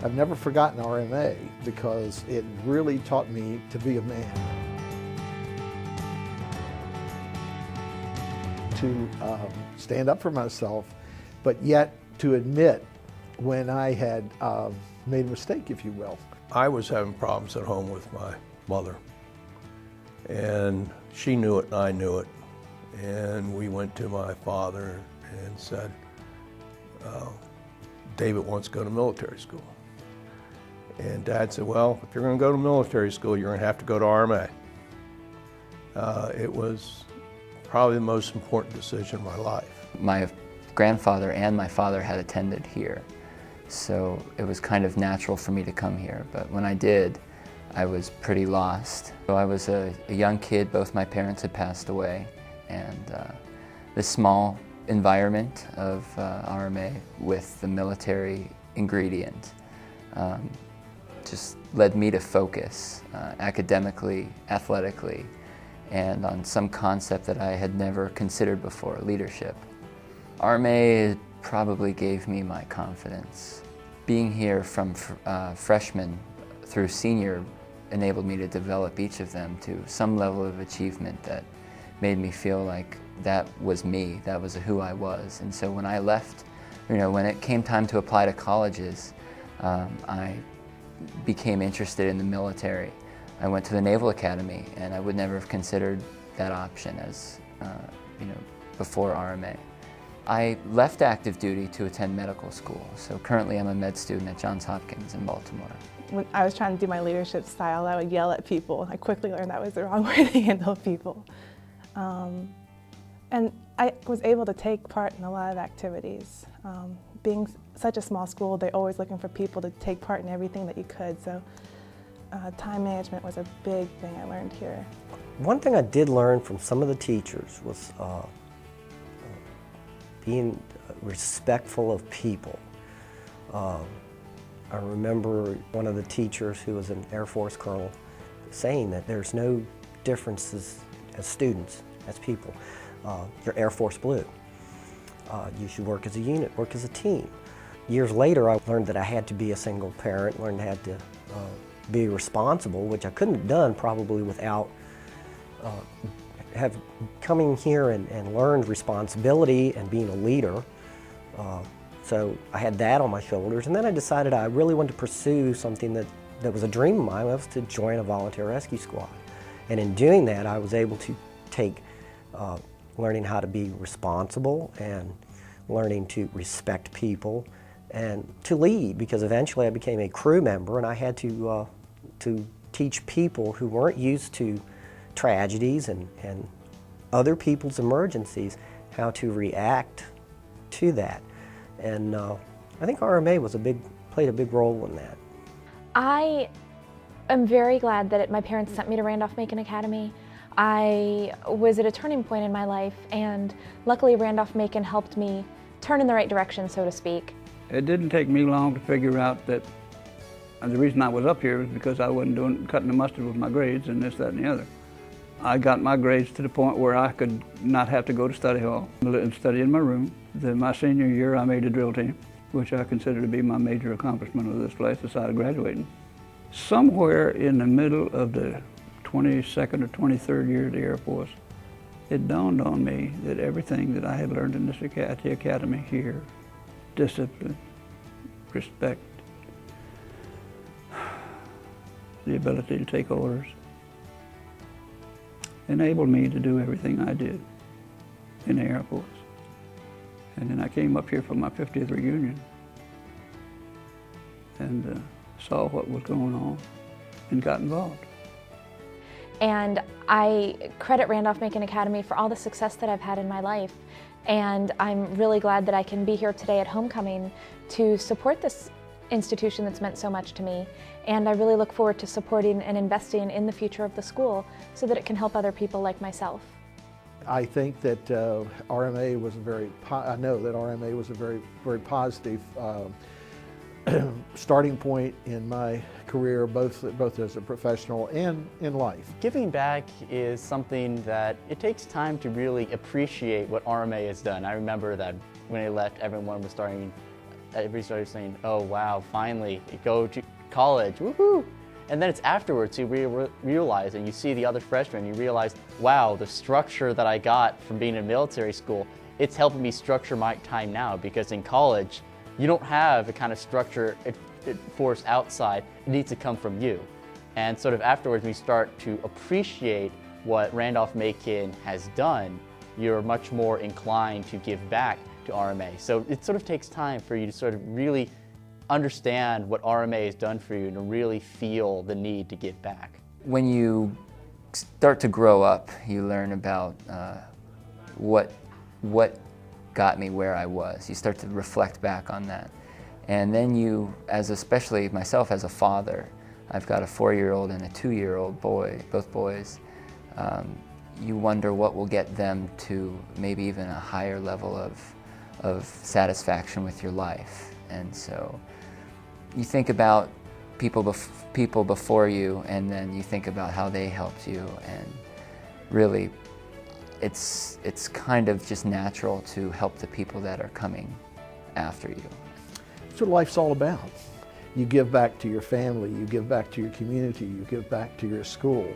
I've never forgotten RMA because it really taught me to be a man. To stand up for myself, but yet to admit when I had made a mistake, if you will. I was having problems at home with my mother, and she knew it and I knew it. And we went to my father and said, David wants to go to military school. And Dad said, well, if you're going to go to military school, you're going to have to go to RMA. It was probably the most important decision of my life. My grandfather and my father had attended here, so it was kind of natural for me to come here. But when I did, I was pretty lost. So I was a young kid, both my parents had passed away, and this small environment of RMA with the military ingredient just led me to focus academically, athletically, and on some concept that I had never considered before, leadership. RMA probably gave me my confidence. Being here from freshman through senior enabled me to develop each of them to some level of achievement that made me feel like that was me, that was who I was. And so when I left, when it came time to apply to colleges, I became interested in the military. I went to the Naval Academy, and I would never have considered that option as, before RMA. I left active duty to attend medical school, so currently I'm a med student at Johns Hopkins in Baltimore. When I was trying to do my leadership style, I would yell at people. I quickly learned that was the wrong way to handle people. And I was able to take part in a lot of activities. Being such a small school, they're always looking for people to take part in everything that you could, so time management was a big thing I learned here. One thing I did learn from some of the teachers was being respectful of people. I remember one of the teachers who was an Air Force colonel saying that there's no differences as students, as people. You're Air Force Blue. You should work as a unit, work as a team. Years later, I learned that I had to be a single parent, learned I had to be responsible, which I couldn't have done probably without coming here and learned responsibility and being a leader. So I had that on my shoulders, and then I decided I really wanted to pursue something that was a dream of mine, was to join a volunteer rescue squad. And in doing that, I was able to take learning how to be responsible and learning to respect people and to lead, because eventually I became a crew member, and I had to teach people who weren't used to tragedies and other people's emergencies how to react to that. And I think RMA played a big role in that. I am very glad that my parents sent me to Randolph-Macon Academy. I was at a turning point in my life, and luckily Randolph-Macon helped me turn in the right direction, so to speak. It didn't take me long to figure out that the reason I was up here was because I wasn't cutting the mustard with my grades and this, that, and the other. I got my grades to the point where I could not have to go to study hall and study in my room. Then my senior year, I made the drill team, which I consider to be my major accomplishment of this place aside of graduating. Somewhere in the middle of the 22nd or 23rd year of the Air Force, it dawned on me that everything that I had learned in at the academy here, discipline, respect, the ability to take orders, enabled me to do everything I did in the Air Force. And then I came up here for my 50th reunion and saw what was going on and got involved. And I credit Randolph-Macon Academy for all the success that I've had in my life. And I'm really glad that I can be here today at homecoming to support this institution that's meant so much to me. And I really look forward to supporting and investing in the future of the school so that it can help other people like myself. I think that RMA was I know that RMA was a very, very positive starting point in my career, both as a professional and in life. Giving back is something that it takes time to really appreciate what RMA has done. I remember that when I left, everyone was starting everybody started saying, oh wow, finally, you go to college, woohoo! And then it's afterwards you realize, and you see the other freshmen, you realize, wow, the structure that I got from being in military school, it's helping me structure my time now, because in college, you don't have the kind of structure it forced outside. It needs to come from you. And sort of afterwards, we start to appreciate what Randolph-Macon has done. You're much more inclined to give back to RMA. So it sort of takes time for you to sort of really understand what RMA has done for you and to really feel the need to give back. When you start to grow up, you learn about what got me where I was. You start to reflect back on that. And then you, especially myself as a father, I've got a 4-year-old and a 2-year-old boy, both boys. You wonder what will get them to maybe even a higher level of satisfaction with your life. And so you think about people before you, and then you think about how they helped you, and really it's kind of just natural to help the people that are coming after you. That's what life's all about. You give back to your family, you give back to your community, you give back to your school.